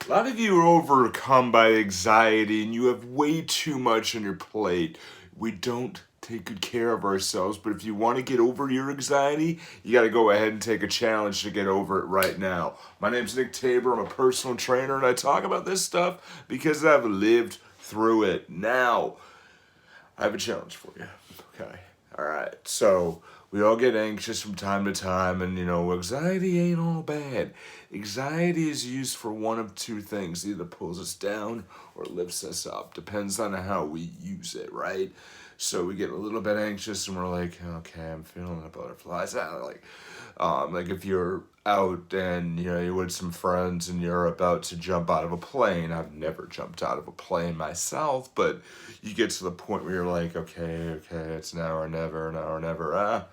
A lot of you are overcome by anxiety and you have way too much on your plate. We don't take good care of ourselves, but if you want to get over your anxiety, you got to go ahead and take a challenge to get over it right now. My name's Nick Tabor. I'm a personal trainer and I talk about this stuff because I've lived through it. Now, I have a challenge for you. Okay. All right. So we all get anxious from time to time, and anxiety ain't all bad. Anxiety is used for one of two things: either pulls us down or lifts us up. Depends on how we use it, right? So we get a little bit anxious, and we're like, okay, I'm feeling the butterflies. Like if you're out and you're with some friends and you're about to jump out of a plane. I've never jumped out of a plane myself, but you get to the point where you're like, okay, it's now or never, now or never.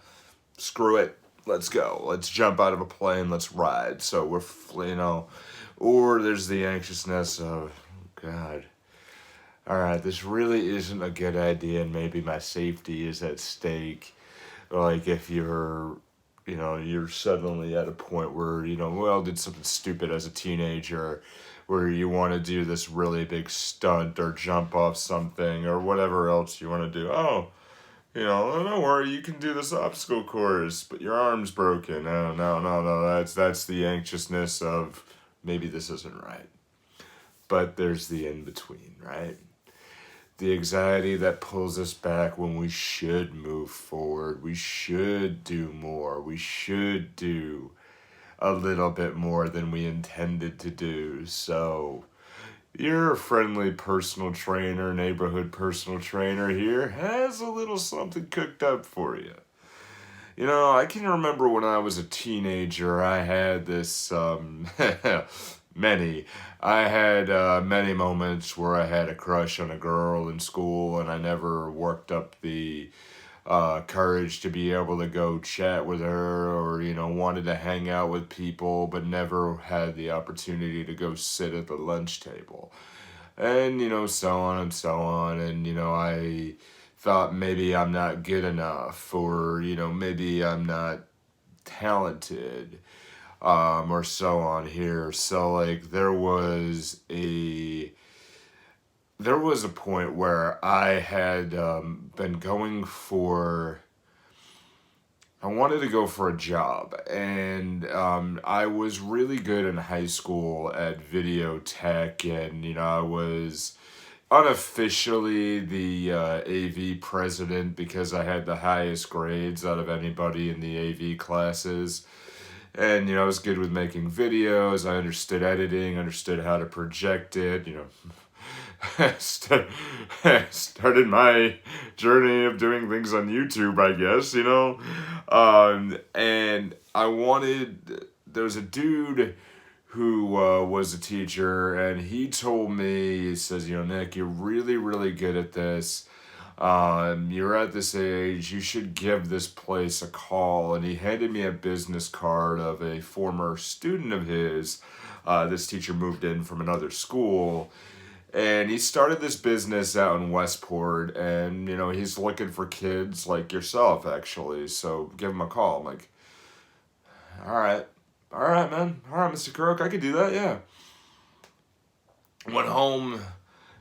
Screw it. Let's go. Let's jump out of a plane. Let's ride. So or there's the anxiousness of, God, all right, this really isn't a good idea, and maybe my safety is at stake. Like if you're suddenly at a point where, did something stupid as a teenager where you want to do this really big stunt or jump off something or whatever else you want to do. Oh, don't worry, you can do this obstacle course, but your arm's broken. Oh, no. That's the anxiousness of maybe this isn't right. But there's the in between, right? The anxiety that pulls us back when we should move forward. We should do more. We should do a little bit more than we intended to do. So, your friendly personal trainer, neighborhood personal trainer here has a little something cooked up for you. I can remember when I was a teenager, I had this, many. I had many moments where I had a crush on a girl in school, and I never worked up the courage to be able to go chat with her, or wanted to hang out with people, but never had the opportunity to go sit at the lunch table, and so on and so on. And I thought maybe I'm not good enough, or maybe I'm not talented, or so on here. So like there was a point where I had been going for. I wanted to go for a job, and I was really good in high school at video tech, and I was unofficially the AV president because I had the highest grades out of anybody in the AV classes. And I was good with making videos. I understood editing, understood how to project it. St- started my journey of doing things on YouTube, I guess. And I wanted. There was a dude who was a teacher, and he told me, he says, Nick, you're really, really good at this. You're at this age, you should give this place a call. And he handed me a business card of a former student of his. This teacher moved in from another school, and he started this business out in Westport, and he's looking for kids like yourself, actually, so give him a call. I'm like, all right, man, all right, Mr. Crook, I could do that, yeah. Went home.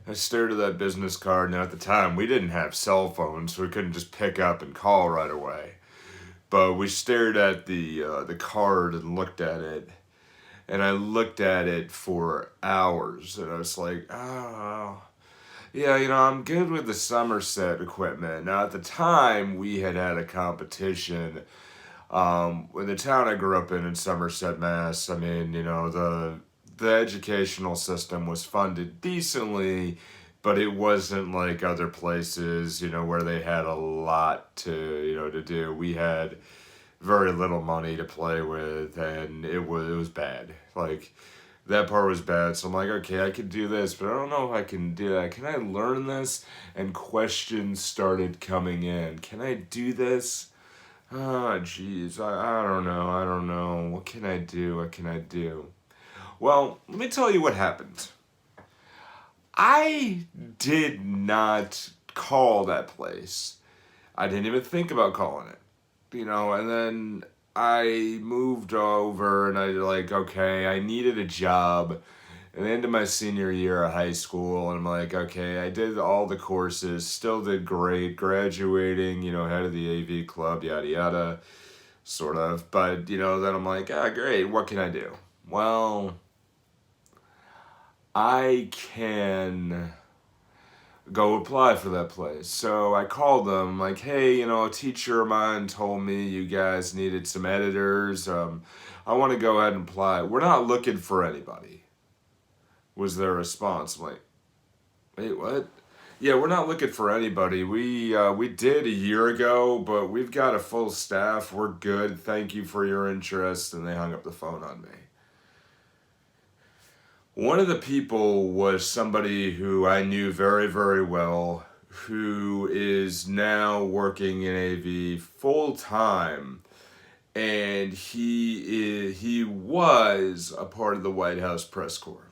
I stared at that business card. Now, at the time, we didn't have cell phones, so we couldn't just pick up and call right away. But we stared at the card and looked at it, and I looked at it for hours, and I was like, oh, yeah, I'm good with the Somerset equipment. Now, at the time, we had a competition. In the town I grew up in Somerset, Mass. I mean, the educational system was funded decently, but it wasn't like other places, where they had a lot to do. We had very little money to play with, and it was bad. Like, that part was bad. So I'm like, okay, I can do this, but I don't know if I can do that. Can I learn this? And questions started coming in. Can I do this? Oh, jeez, I don't know. I don't know. What can I do? What can I do? Well, let me tell you what happened. I did not call that place. I didn't even think about calling it. And then I moved over and I like, okay, I needed a job. at the end of my senior year of high school, and I'm like, okay, I did all the courses, still did great, graduating, head of the AV club, yada yada, sort of. But, then I'm like, great, what can I do? Well, I can go apply for that place. So I called them, like, hey, a teacher of mine told me you guys needed some editors. I want to go ahead and apply. We're not looking for anybody, was their response. I'm like, wait, what? Yeah, we're not looking for anybody. We did a year ago, but we've got a full staff. We're good. Thank you for your interest. And they hung up the phone on me. One of the people was somebody who I knew very, very well, who is now working in AV full time, and he was a part of the White House press corps,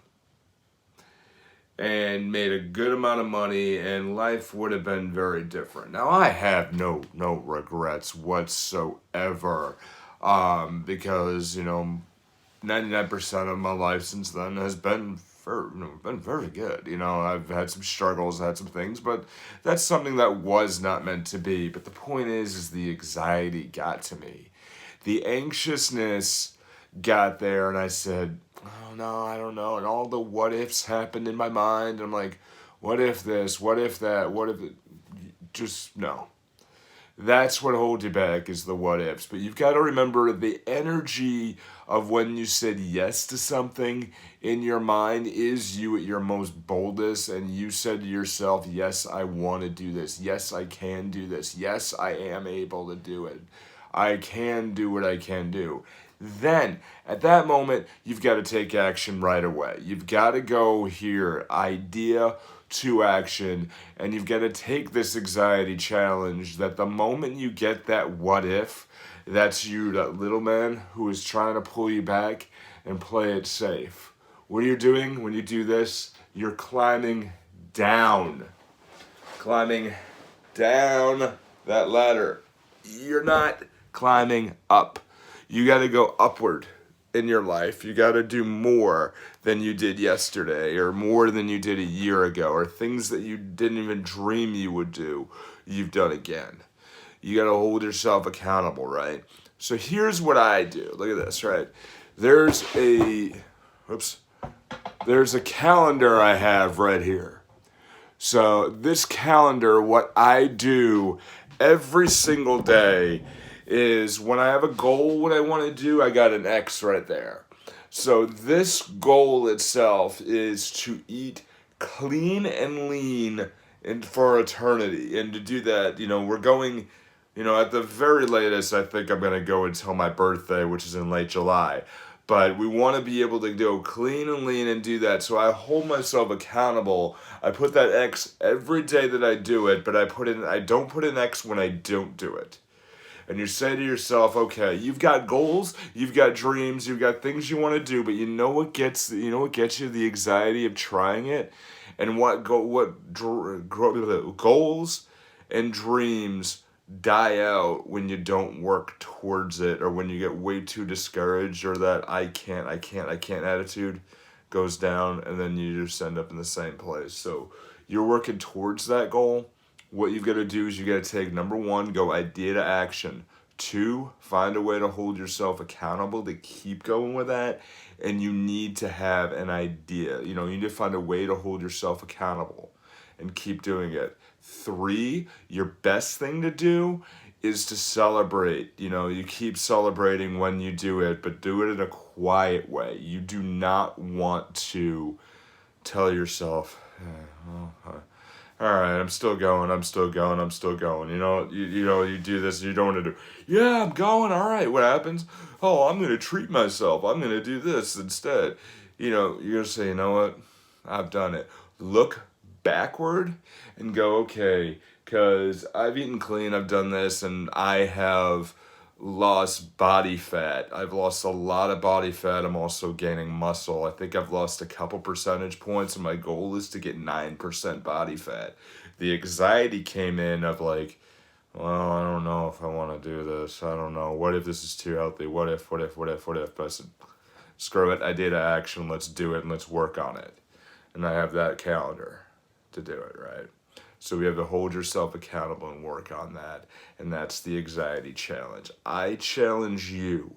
and made a good amount of money, and life would have been very different. Now I have no regrets whatsoever, because 99% of my life since then has been very good. I've had some struggles, had some things, but that's something that was not meant to be. But the point is the anxiety got to me. The anxiousness got there, and I said, oh no, I don't know. And all the what ifs happened in my mind. And I'm like, what if this? What if that? What if it? Just no. That's what holds you back, is the what ifs. But you've got to remember the energy of when you said yes to something in your mind is you at your most boldest, and you said to yourself, yes, I want to do this. Yes, I can do this. Yes, I am able to do it. I can do what I can do. Then, at that moment, you've got to take action right away. You've got to go here, idea to action, and you've got to take this anxiety challenge that the moment you get that what if, that's you, that little man who is trying to pull you back and play it safe. What you're doing when you do this, you're climbing down that ladder. You're not climbing up. You got to go upward in your life. You got to do more than you did yesterday, or more than you did a year ago, or things that you didn't even dream you would do, you've done again. You got to hold yourself accountable, right? So here's what I do. Look at this, right? There's a calendar I have right here. So this calendar, what I do every single day is when I have a goal, what I want to do, I got an X right there. So this goal itself is to eat clean and lean for eternity. And to do that, we're going, at the very latest, I think I'm going to go until my birthday, which is in late July. But we want to be able to go clean and lean and do that. So I hold myself accountable. I put that X every day that I do it, but I don't put an X when I don't do it. And you say to yourself, okay, you've got goals, you've got dreams, you've got things you want to do, but you know what gets you the anxiety of trying it, and goals and dreams die out when you don't work towards it, or when you get way too discouraged, or that I can't attitude goes down, and then you just end up in the same place. So you're working towards that goal. What you've got to do is you got to take, number one, go idea to action. 2, find a way to hold yourself accountable to keep going with that. And you need to have an idea. You need to find a way to hold yourself accountable and keep doing it. 3, your best thing to do is to celebrate. You keep celebrating when you do it, but do it in a quiet way. You do not want to tell yourself, all right, I'm still going. You do this, you don't want to do, yeah, I'm going, all right, what happens? Oh, I'm going to treat myself. I'm going to do this instead. You're going to say, you know what? I've done it. Look backward and go, okay, because I've eaten clean, I've done this, and I have lost body fat. I've lost a lot of body fat. I'm also gaining muscle. I think I've lost a couple percentage points, and my goal is to get 9% body fat. The anxiety came in of like, well, I don't know if I want to do this. I don't know. What if this is too healthy? What if? But I said, screw it, idea to action, let's do it and let's work on it. And I have that calendar to do it, right? So we have to hold yourself accountable and work on that. And that's the anxiety challenge. I challenge you.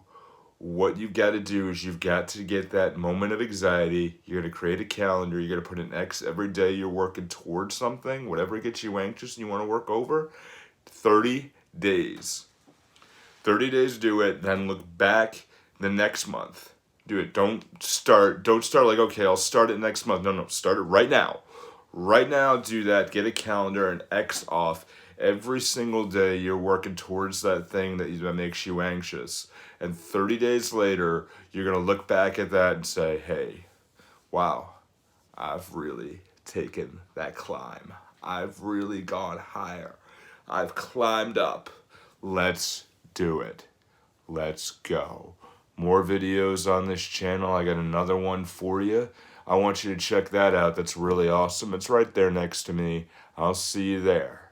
What you've got to do is you've got to get that moment of anxiety. You're going to create a calendar. You're going to put an X every day you're working towards something, whatever gets you anxious and you want to work over. 30 days. 30 days, do it. Then look back the next month. Do it. Don't start like, okay, I'll start it next month. No, start it right now. Right now, do that. Get a calendar and X off every single day you're working towards that thing that makes you anxious. And 30 days later, you're going to look back at that and say, hey, wow, I've really taken that climb. I've really gone higher. I've climbed up. Let's do it. Let's go. More videos on this channel. I got another one for you. I want you to check that out. That's really awesome. It's right there next to me. I'll see you there.